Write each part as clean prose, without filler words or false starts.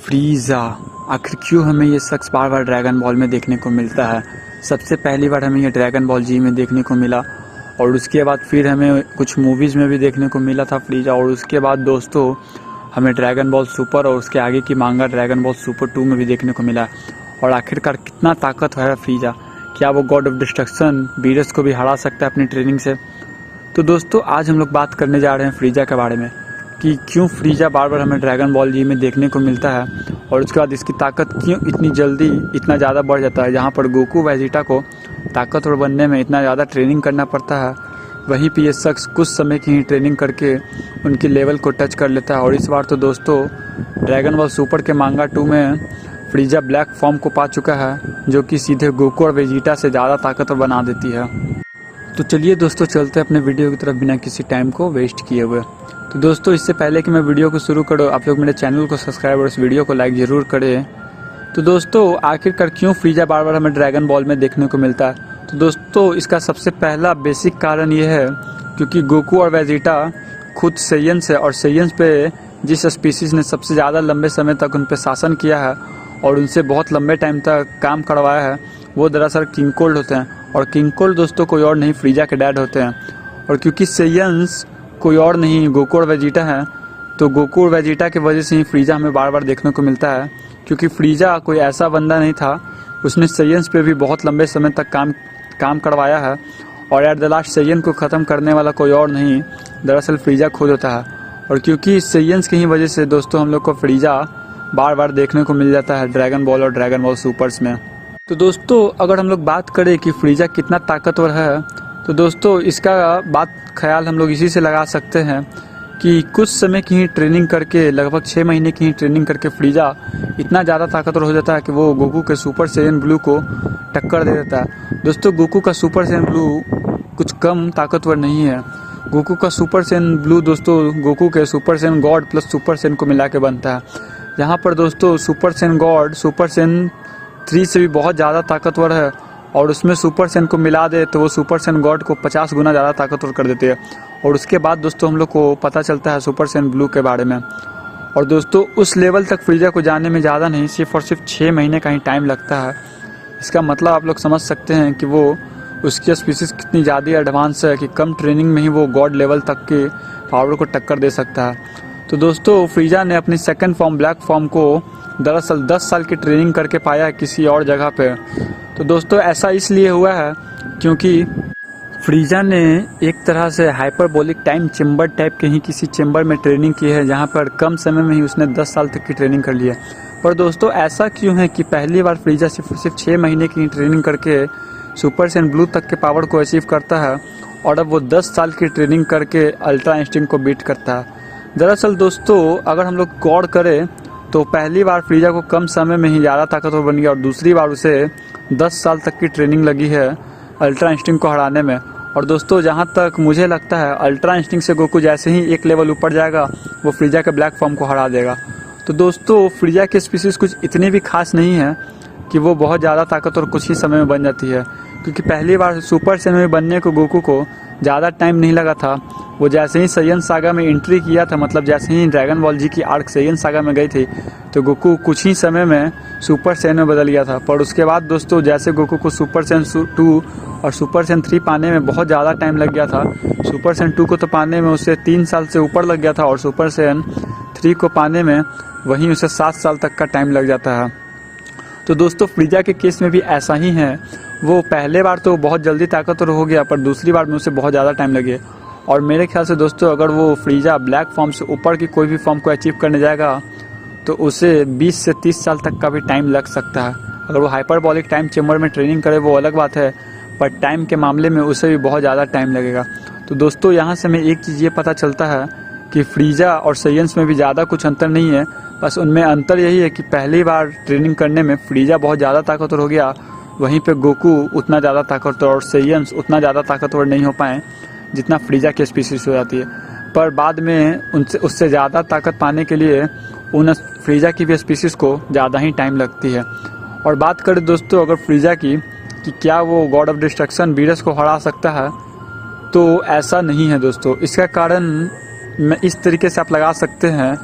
फ्रीज़ा। आखिर क्यों हमें ये शख्स बार बार ड्रैगन बॉल में देखने को मिलता है। सबसे पहली बार हमें ये ड्रैगन बॉल जी में देखने को मिला और उसके बाद फिर हमें कुछ मूवीज़ में भी देखने को मिला था फ्रीज़ा। और उसके बाद दोस्तों हमें ड्रैगन बॉल सुपर और उसके आगे की मांगा ड्रैगन बॉल सुपर 2 में भी देखने को मिला। और आखिरकार कितना ताकतवर है फ्रीज़ा। क्या वो गॉड ऑफ डिस्ट्रक्शन बीरस को भी हरा सकता है अपनी ट्रेनिंग से। तो दोस्तों आज हम लोग बात करने जा रहे हैं फ्रीज़ा के बारे में कि क्यों फ्रीज़ा बार बार हमें ड्रैगन बॉल जी में देखने को मिलता है और उसके बाद इसकी ताकत क्यों इतनी जल्दी इतना ज़्यादा बढ़ जाता है। जहाँ पर गोकू वेजिटा को ताकतवर बनने में इतना ज़्यादा ट्रेनिंग करना पड़ता है, वहीं पे ये शख्स कुछ समय की ही ट्रेनिंग करके उनकी लेवल को टच कर लेता है। और इस बार तो दोस्तों ड्रैगन बॉल सुपर के मांगा 2 में फ्रीज़ा ब्लैक फॉर्म को पा चुका है, जो कि सीधे गोकू और वेजिटा से ज़्यादा ताकतवर बना देती है। तो चलिए दोस्तों चलते हैं अपने वीडियो की तरफ बिना किसी टाइम को वेस्ट किए हुए। तो दोस्तों इससे पहले कि मैं वीडियो को शुरू करूँ, आप लोग मेरे चैनल को सब्सक्राइब और इस वीडियो को लाइक ज़रूर करें। तो दोस्तों आखिरकार क्यों फ्रीज़ा बार बार हमें ड्रैगन बॉल में देखने को मिलता है। तो दोस्तों इसका सबसे पहला बेसिक कारण ये है क्योंकि गोकू और वेजिटा खुद सेयन्स है और सेयन्स पे जिस स्पीसीज़ ने सबसे ज़्यादा लंबे समय तक उन पर शासन किया है और उनसे बहुत लंबे टाइम तक काम करवाया है, वो दरअसल किंग कोल्ड होते हैं। और किंग कोल्ड दोस्तों कोई और नहीं फ्रीज़ा के डैड होते हैं। और क्योंकि सेयन्स कोई और नहीं गोकू और वेजिटा है, तो गोकू और वेजिटा की वजह से ही फ्रीज़ा हमें बार बार देखने को मिलता है। क्योंकि फ्रीज़ा कोई ऐसा बंदा नहीं था, उसने सेयन्स पे भी बहुत लंबे समय तक काम करवाया है। और एट द लास्ट सेयन को ख़त्म करने वाला कोई और नहीं, दरअसल फ्रीज़ा खुद होता है। और क्योंकि सेयन्स की ही वजह से दोस्तों हम लोग को फ्रीज़ा बार बार देखने को मिल जाता है ड्रैगन बॉल और ड्रैगन बॉल सुपर्स में। तो दोस्तों अगर हम लोग बात करें कि फ्रीज़ा कितना ताकतवर है, तो दोस्तों इसका ख्याल हम लोग इसी से लगा सकते हैं कि कुछ समय की ही ट्रेनिंग करके, लगभग 6 महीने की ही ट्रेनिंग करके फ्रीज़ा इतना ज़्यादा ताकतवर हो जाता है कि वो गोकू के सुपर सैयन ब्लू को टक्कर दे देता है। दोस्तों गोकू का सुपर सैयन ब्लू कुछ कम ताकतवर नहीं है। गोकू का सुपर सैयन ब्लू दोस्तों गोकू के super Saiyan God plus super Saiyan को मिला के बनता है। यहाँ पर दोस्तों super Saiyan God super Saiyan 3 से भी बहुत ज़्यादा ताकतवर है और उसमें सुपर सैयन को मिला दे तो वो सुपर सैयन गॉड को 50 गुना ज़्यादा ताकतवर कर देती है। और उसके बाद दोस्तों हम लोग को पता चलता है सुपर सैयन ब्लू के बारे में। और दोस्तों उस लेवल तक फ्रीज़ा को जाने में ज़्यादा नहीं, सिर्फ और सिर्फ 6 महीने का ही टाइम लगता है। इसका मतलब आप लोग समझ सकते हैं कि वो उसकी स्पीसीज़ कितनी ज़्यादा एडवांस है कि कम ट्रेनिंग में ही वो गॉड लेवल तक के पावर को टक्कर दे सकता है। तो दोस्तों फ्रीज़ा ने अपनी सेकंड फॉर्म ब्लैक फॉर्म को दरअसल 10 साल की ट्रेनिंग करके पाया है किसी और जगह पे। तो दोस्तों ऐसा इसलिए हुआ है क्योंकि फ्रीज़ा ने एक तरह से हाइपरबोलिक टाइम चेम्बर टाइप के ही किसी चेम्बर में ट्रेनिंग की है, जहाँ पर कम समय में ही उसने 10 साल तक की ट्रेनिंग कर ली है। पर दोस्तों ऐसा क्यों है कि पहली बार फ्रीज़ा सिर्फ 6 महीने की ट्रेनिंग करके सुपर सैयन ब्लू तक के पावर को अचीव करता है और अब वो 10 साल की ट्रेनिंग करके अल्ट्रा इंस्टिंक्ट को बीट करता है। दरअसल दोस्तों अगर हम लोग गौर करें तो पहली बार फ्रीज़ा को कम समय में ही ज़्यादा ताकतवर बन गया और दूसरी बार उसे 10 साल तक की ट्रेनिंग लगी है अल्ट्रा इंस्टिंक्ट को हराने में। और दोस्तों जहाँ तक मुझे लगता है अल्ट्रा इंस्टिंक्ट से गोकू जैसे ही एक लेवल ऊपर जाएगा वो फ्रीज़ा के ब्लैक फॉर्म को हरा देगा। तो दोस्तों फ्रीज़ा की स्पीसीज़ कुछ इतनी भी खास नहीं है कि वो बहुत ज़्यादा ताकतवर कुछ ही समय में बन जाती है। क्योंकि पहली बार सुपर सैयन में बनने को गोकू को ज़्यादा टाइम नहीं लगा था। वो जैसे ही सैयन सागा में एंट्री किया था, मतलब जैसे ही ड्रैगन बॉल जी की आर्क सैयन सागा में गई थी, तो गोकू कुछ ही समय में सुपर सैयन में बदल गया था। पर उसके बाद दोस्तों जैसे गोकू को सुपर सैयन 2 और सुपर सैयन 3 पाने में बहुत ज़्यादा टाइम लग गया था। सुपर सैयन 2 को तो पाने में उसे 3 साल से ऊपर लग गया था और सुपर सैयन 3 को पाने में वहीं उसे 7 साल तक का टाइम लग जाता है। तो दोस्तों फ्रीज़ा के केस में भी ऐसा ही है। वो पहले बार तो बहुत जल्दी ताकतवर हो गया पर दूसरी बार में उसे बहुत ज़्यादा टाइम लगे। और मेरे ख्याल से दोस्तों अगर वो फ्रीज़ा ब्लैक फॉर्म से ऊपर की कोई भी फॉर्म को अचीव करने जाएगा तो उसे 20 से 30 साल तक का भी टाइम लग सकता है। अगर वो हाइपरबॉलिक टाइम चेम्बर में ट्रेनिंग करे वो अलग बात है, पर टाइम के मामले में उसे भी बहुत ज़्यादा टाइम लगेगा। तो दोस्तों यहाँ से हमें एक चीज़ ये पता चलता है कि फ्रीज़ा और सेयन्स में भी ज़्यादा कुछ अंतर नहीं है। बस उनमें अंतर यही है कि पहली बार ट्रेनिंग करने में फ्रीज़ा बहुत ज़्यादा ताकतवर हो गया, वहीं पे गोकू उतना ज़्यादा ताकतवर और सेयन्स उतना ज़्यादा ताकतवर नहीं हो पाए जितना फ्रीज़ा की स्पीसीज़ हो जाती है। पर बाद में उससे ज़्यादा ताकत पाने के लिए उन फ्रीज़ा की भी स्पीसीज़ को ज़्यादा ही टाइम लगती है। और बात करें दोस्तों अगर फ्रीज़ा की कि क्या वो गॉड ऑफ डिस्ट्रक्शन बीरस को हरा सकता है, तो ऐसा नहीं है दोस्तों। इसका कारण मैं इस तरीके से आप लगा सकते हैं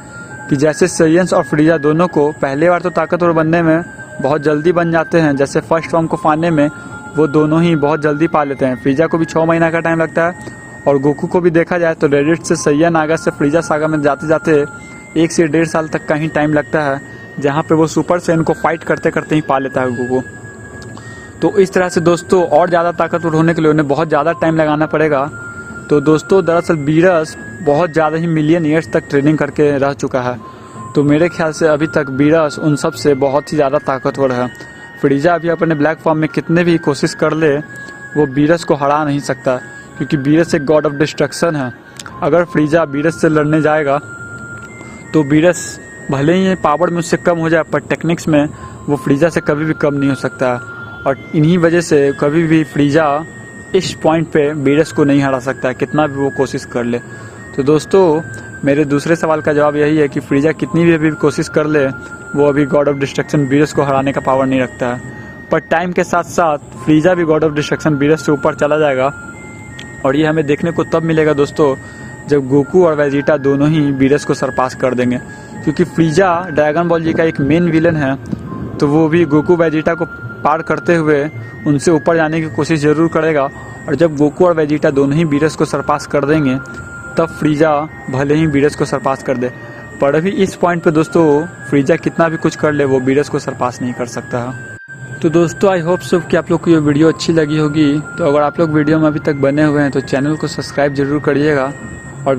कि जैसे सैयन्स और फ्रीजा दोनों को पहली बार तो ताकतवर बनने में बहुत जल्दी बन जाते हैं। जैसे फर्स्ट फॉर्म को पाने में वो दोनों ही बहुत जल्दी पा लेते हैं। फ्रीजा को भी 6 महीना का टाइम लगता है और गोकू को भी देखा जाए तो रेडिट से सैयन नागा से फ्रीजा सागा में जाते जाते 1 से 1.5 साल तक का ही टाइम लगता है, जहाँ पे वो सुपर सैयन को फाइट करते करते ही पा लेता है गोकू। तो इस तरह से दोस्तों और ज़्यादा ताकतवर होने के लिए उन्हें बहुत ज़्यादा टाइम लगाना पड़ेगा। तो दोस्तों दरअसल बीरस बहुत ज़्यादा ही मिलियन ईयर्स तक ट्रेनिंग करके रह चुका है। तो मेरे ख्याल से अभी तक बीरस उन सब से बहुत ही ज़्यादा ताकतवर है। फ्रीजा अभी अपने ब्लैक फॉर्म में कितने भी कोशिश कर ले वो बीरस को हरा नहीं सकता, क्योंकि बीरस एक गॉड ऑफ डिस्ट्रक्शन है। अगर फ्रीजा बीरस से लड़ने जाएगा तो बीरस भले ही पावर में उससे कम हो जाए, पर टेक्निक्स में वो फ्रीजा से कभी भी कम नहीं हो सकता। और इन्हीं वजह से कभी भी फ्रीजा इस पॉइंट पे बीरस को नहीं हरा सकता, कितना भी वो कोशिश कर ले। तो दोस्तों मेरे दूसरे सवाल का जवाब यही है कि फ्रीजा कितनी भी अभी कोशिश कर ले वो अभी गॉड ऑफ डिस्ट्रक्शन बीरस को हराने का पावर नहीं रखता है। पर टाइम के साथ साथ फ्रीजा भी गॉड ऑफ डिस्ट्रक्शन बीरस से ऊपर चला जाएगा, और ये हमें देखने को तब मिलेगा दोस्तों जब गोकू और वेजिटा दोनों ही बीरस को सरपास कर देंगे। क्योंकि फ्रीजा ड्रैगन बॉल जी का एक मेन विलन है, तो वो भी गोकू वेजिटा को पार करते हुए उनसे ऊपर जाने की कोशिश ज़रूर करेगा। और जब गोकू और वेजिटा दोनों ही बीरस को सरपास कर देंगे तब फ्रीजा भले ही बीरस को सरपास कर दे, पर अभी इस पॉइंट पे दोस्तों फ्रीजा कितना भी कुछ कर ले वो बीरस को सरपास नहीं कर सकता है। तो दोस्तों आई होप सो कि आप लोग को ये वीडियो अच्छी लगी होगी। तो अगर आप लोग वीडियो में अभी तक बने हुए हैं तो चैनल को सब्सक्राइब जरूर करिएगा और